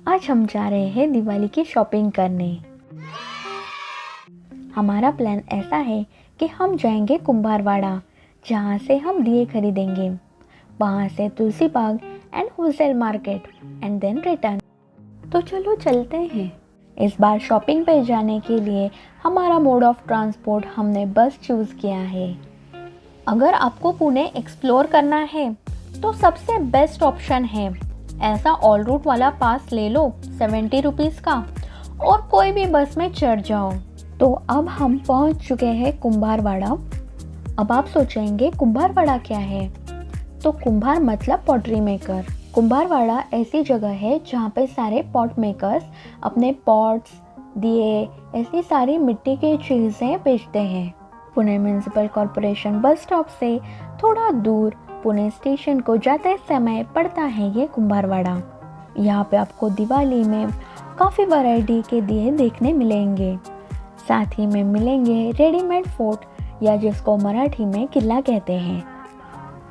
आज हम जा रहे हैं दिवाली की शॉपिंग करने। हमारा प्लान ऐसा है कि हम जाएंगे कुंभारवाड़ा, जहाँ से हम दिए खरीदेंगे, वहाँ से Tulsi Baug and wholesale market and then return. तो चलो चलते हैं। इस बार शॉपिंग पे जाने के लिए हमारा मोड ऑफ ट्रांसपोर्ट हमने बस चूज़ किया है। अगर आपको पुणे एक्सप्लोर करना है तो सबसे बेस्ट ऑप्शन है ऐसा ऑल रूट वाला पास ले लो 70 रुपीज़ का और कोई भी बस में चढ़ जाओ। तो अब हम पहुंच चुके हैं कुंभारवाड़ा। अब आप सोचेंगे कुंभारवाड़ा क्या है? तो कुंभार मतलब पॉटरी मेकर। कुंभारवाड़ा ऐसी जगह है जहाँ पे सारे पॉट मेकर्स अपने पॉट्स, दिए, ऐसी सारी मिट्टी की चीज़ें बेचते हैं। Pune municipal corporation bus stop से थोड़ा दूर पुणे स्टेशन को जाते समय पड़ता है ये कुंभारवाड़ा। यहाँ पे आपको दिवाली में काफ़ी वैरायटी के दिए देखने मिलेंगे। साथ ही में मिलेंगे रेडीमेड फोर्ट या जिसको मराठी में किला कहते हैं।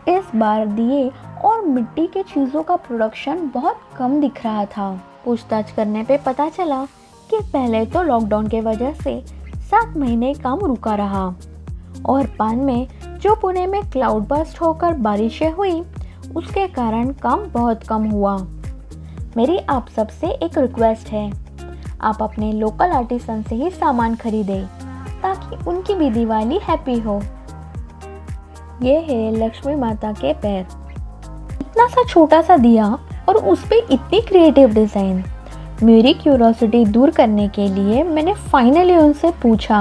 इस बार दिए और मिट्टी के चीज़ों का प्रोडक्शन बहुत कम दिख रहा था। पूछताछ करने पे पता चला कि पहले तो लॉकडाउन के वजह से 7 महीने काम रुका रहा और बाद में जो पुणे में क्लाउड बस्ट होकर बारिशें हुई उसके कारण काम बहुत कम हुआ। मेरी आप सबसे एक रिक्वेस्ट है, आप अपने लोकल आर्टिसन से ही सामान खरीदें ताकि उनकी भी दिवाली हैप्पी हो। ये है लक्ष्मी माता के पैर। इतना सा छोटा सा दिया और उस पे इतनी क्रिएटिव डिज़ाइन। मेरी क्यूरोसिटी दूर करने के लिए मैंने फाइनली उनसे पूछा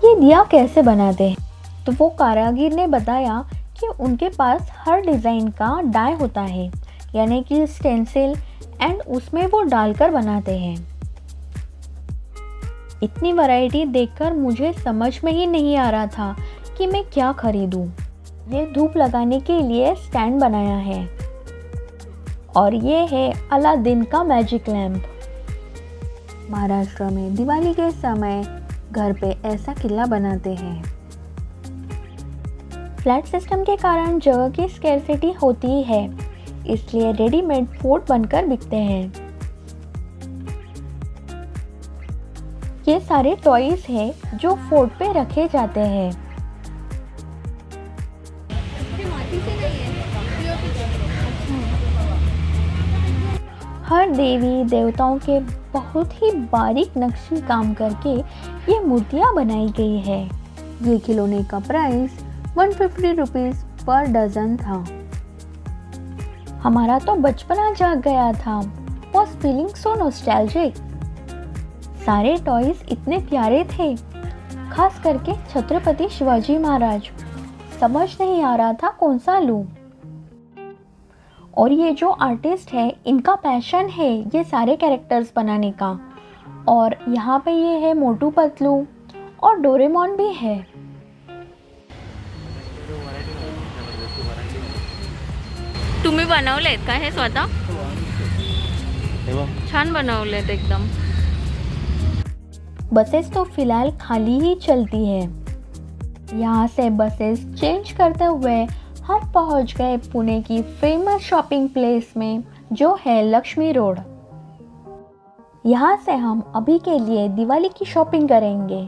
ये दिया कैसे बनाते हैं। तो वो कारागिर ने बताया कि उनके पास हर डिज़ाइन का डाई होता है, यानी कि स्टेंसिल, एंड उसमें वो डालकर बनाते हैं। इतनी वैरायटी देखकर मुझे समझ में ही नहीं आ रहा था कि मैं क्या खरीदूं। ये धूप लगाने के लिए स्टैंड बनाया है और ये है अलादीन का मैजिक लैम्प। महाराष्ट्र में दिवाली के समय घर पे ऐसा किला बनाते हैं। फ्लैट सिस्टम के कारण जगह की स्कैर्सिटी होती है, इसलिए रेडीमेड फोर्ट बनकर बिकते हैं। ये सारे टॉयज हैं जो फोर्ट पे रखे जाते हैं। हर देवी देवताओं के बहुत ही बारीक नक्शी काम करके ये मूर्तियाँ बनाई गई है। ये खिलौने का प्राइस 150 रुपीज़ पर डजन था। हमारा तो बचपना जाग गया था। Was feeling so nostalgic. सारे टॉयज इतने प्यारे थे, खास करके छत्रपति शिवाजी महाराज। समझ नहीं आ रहा था कौन सा लूं। और ये जो आर्टिस्ट है इनका पैशन है ये सारे कैरेक्टर्स बनाने का। और यहाँ पे ये है मोटू पतलू और डोरेमोन भी है। तुम्ही बनवलेत का हे स्वतः? छान बनवलेत एकदम। बसेस तो फिलहाल खाली ही चलती है। यहाँ से बसेस चेंज करते हुए हम पहुँच गए पुणे की फेमस शॉपिंग प्लेस में जो है लक्ष्मी रोड। यहाँ से हम अभी के लिए दिवाली की शॉपिंग करेंगे।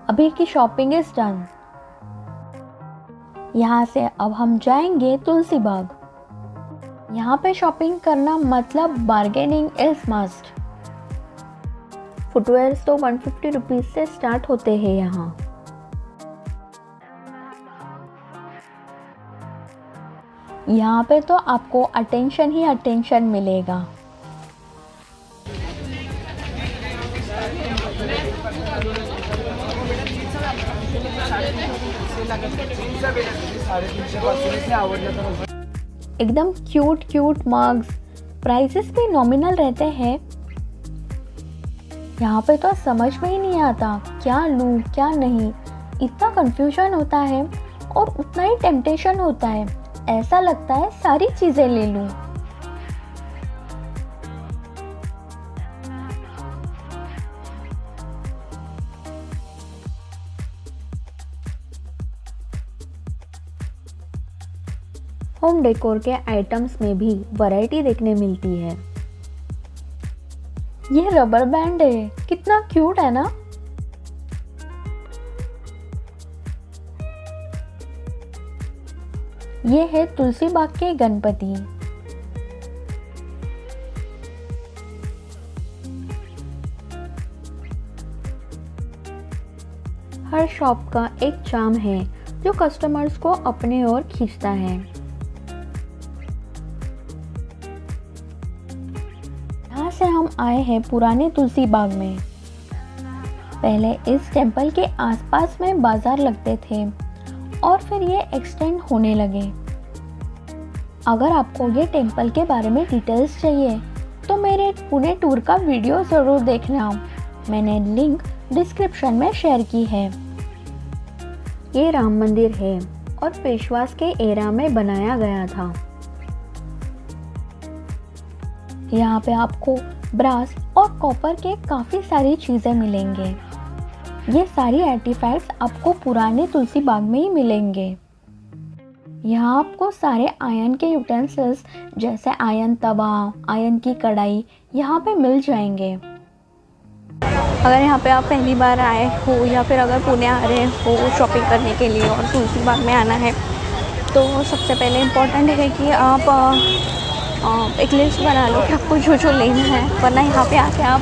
अभी की शॉपिंग इज डन। यहाँ से अब हम जाएंगे तुलसी बाग। यहाँ पे शॉपिंग करना मतलब बार्गेनिंग इज मस्ट। फुटवेयर्स तो 150 रुपीज़ से स्टार्ट होते हैं यहाँ। यहाँ पे तो आपको अटेंशन ही अटेंशन मिलेगा। एकदम क्यूट क्यूट मग्स, प्राइसेस भी नॉमिनल रहते हैं। यहाँ पे तो समझ में ही नहीं आता क्या लूँ क्या नहीं। इतना कंफ्यूजन होता है और उतना ही टेम्पटेशन होता है। ऐसा लगता है सारी चीज़ें ले लूँ। होम डेकोर के आइटम्स में भी वैरायटी देखने मिलती है। ये रबर बैंड है, कितना क्यूट है ना। ये है तुलसी बाग के गणपति। हर शॉप का एक चार्म है जो कस्टमर्स को अपने ओर खींचता है। यहाँ से हम आए हैं पुराने तुलसी बाग में। पहले इस टेम्पल के आसपास में बाजार लगते थे और फिर ये एक्सटेंड होने लगे। अगर आपको ये टेम्पल के बारे में डिटेल्स चाहिए तो मेरे पुणे टूर का वीडियो ज़रूर देखना, मैंने लिंक डिस्क्रिप्शन में शेयर की है। ये राम मंदिर है और पेशवास के एरा में बनाया गया था। यहाँ पे आपको ब्रास और कॉपर के काफ़ी सारी चीज़ें मिलेंगे। ये सारी आर्टिफैक्ट्स आपको पुराने तुलसी बाग में ही मिलेंगे। यहाँ आपको सारे आयरन के यूटेंसिल्स जैसे आयरन तवा, आयरन की कढ़ाई यहाँ पे मिल जाएंगे। अगर यहाँ पे आप पहली बार आए हो या फिर अगर पुणे आ रहे हो शॉपिंग करने के लिए और तुलसी बाग में आना है तो सबसे पहले इम्पोर्टेंट है कि आप एक लिस्ट बना लो कि आपको जो जो लेना है, वरना यहाँ पे आके आप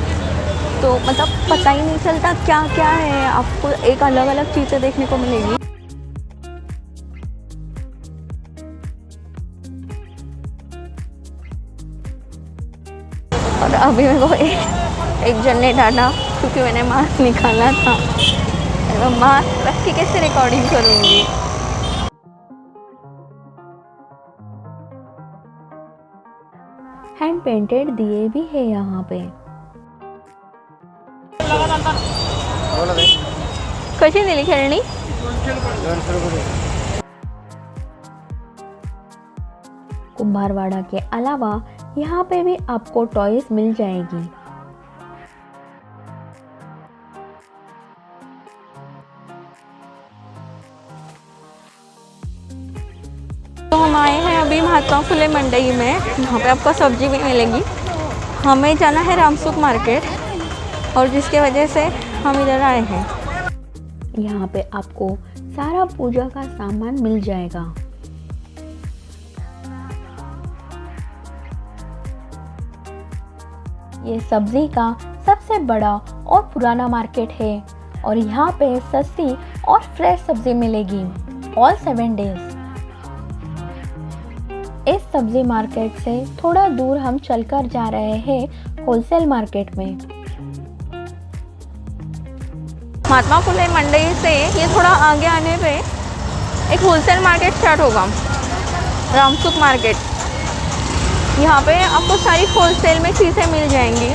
तो मतलब पता ही नहीं चलता क्या क्या है, आपको एक अलग अलग चीज़ें देखने को मिलेगी। और अभी मेरे को एक जन ने डांटा क्योंकि मैंने मास्क निकाला था। मैं मास्क रख के कैसे रिकॉर्डिंग करूँगी। हैंड पेंटेड दिए भी है यहाँ पे। कशी दिली खेळणी? कुंभारवाड़ा के अलावा यहाँ पे भी आपको टॉयज मिल जाएगी। तो हम आए हैं अभी महात्मा फुले मंडई में, यहाँ पे आपको सब्जी भी मिलेगी। हमें जाना है रामसुख मार्केट और जिसके वजह से हम इधर आए हैं। यहाँ पे आपको सारा पूजा का सामान मिल जाएगा। ये सब्जी का सबसे बड़ा और पुराना मार्केट है और यहाँ पे सस्ती और फ्रेश सब्जी मिलेगी ऑल 7 डेज। इस सब्जी मार्केट से थोड़ा दूर हम चलकर जा रहे हैं होलसेल मार्केट में। महात्मा फुले मंडई से ये थोड़ा आगे आने पे एक होलसेल मार्केट स्टार्ट होगा, रामसुख मार्केट। यहाँ पे आपको सारी होलसेल में चीज़ें मिल जाएंगी।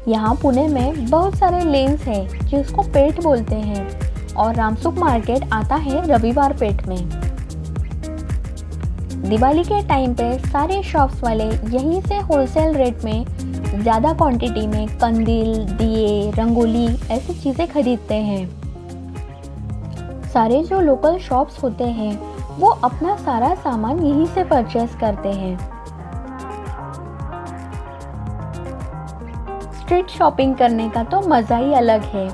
यहाँ पुणे में बहुत सारे लेन्स हैं जिसको पेठ बोलते हैं और रामसुख मार्केट आता है रविवार पेठ में। दिवाली के टाइम पे सारे शॉप्स वाले यहीं से होलसेल रेट में ज़्यादा क्वांटिटी में कंदील, दिए, रंगोली ऐसी चीज़ें खरीदते हैं। सारे जो लोकल शॉप्स होते हैं वो अपना सारा सामान यहीं से परचेस करते हैं। स्ट्रीट शॉपिंग करने का तो मज़ा ही अलग है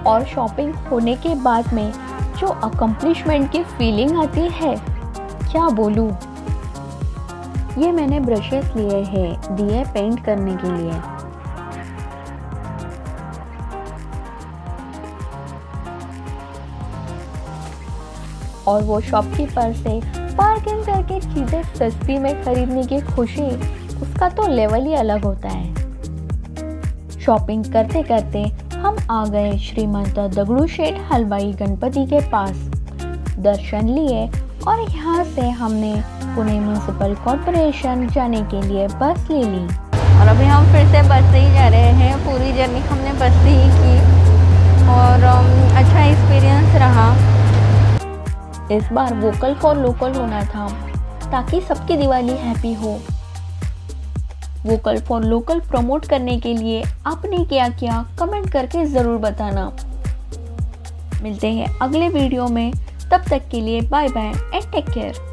और शॉपिंग होने के बाद में जो अकम्प्लिशमेंट की फीलिंग आती है क्या बोलूँ। ये मैंने ब्रशेस लिए हैं दिए पेंट करने के लिए। और वो शॉपकीपर से बार्गेन करके चीज़ें सस्ती में खरीदने की खुशी, उसका तो लेवल ही अलग होता है। शॉपिंग करते करते हम आ गए श्रीमंत दगड़ूशेठ हलवाई गणपति के पास। दर्शन लिए और यहाँ से हमने पुणे म्यूनिसिपल कॉर्पोरेशन जाने के लिए बस ले ली। और अभी हम फिर से बस से ही जा रहे हैं। पूरी जर्नी हमने बस से ही की और अच्छा एक्सपीरियंस रहा। इस बार वोकल फॉर लोकल होना था ताकि सबकी दिवाली हैप्पी हो। वोकल फॉर लोकल प्रमोट करने के लिए आपने क्या किया कमेंट करके ज़रूर बताना। मिलते हैं अगले वीडियो में, तब तक के लिए bye bye and take care.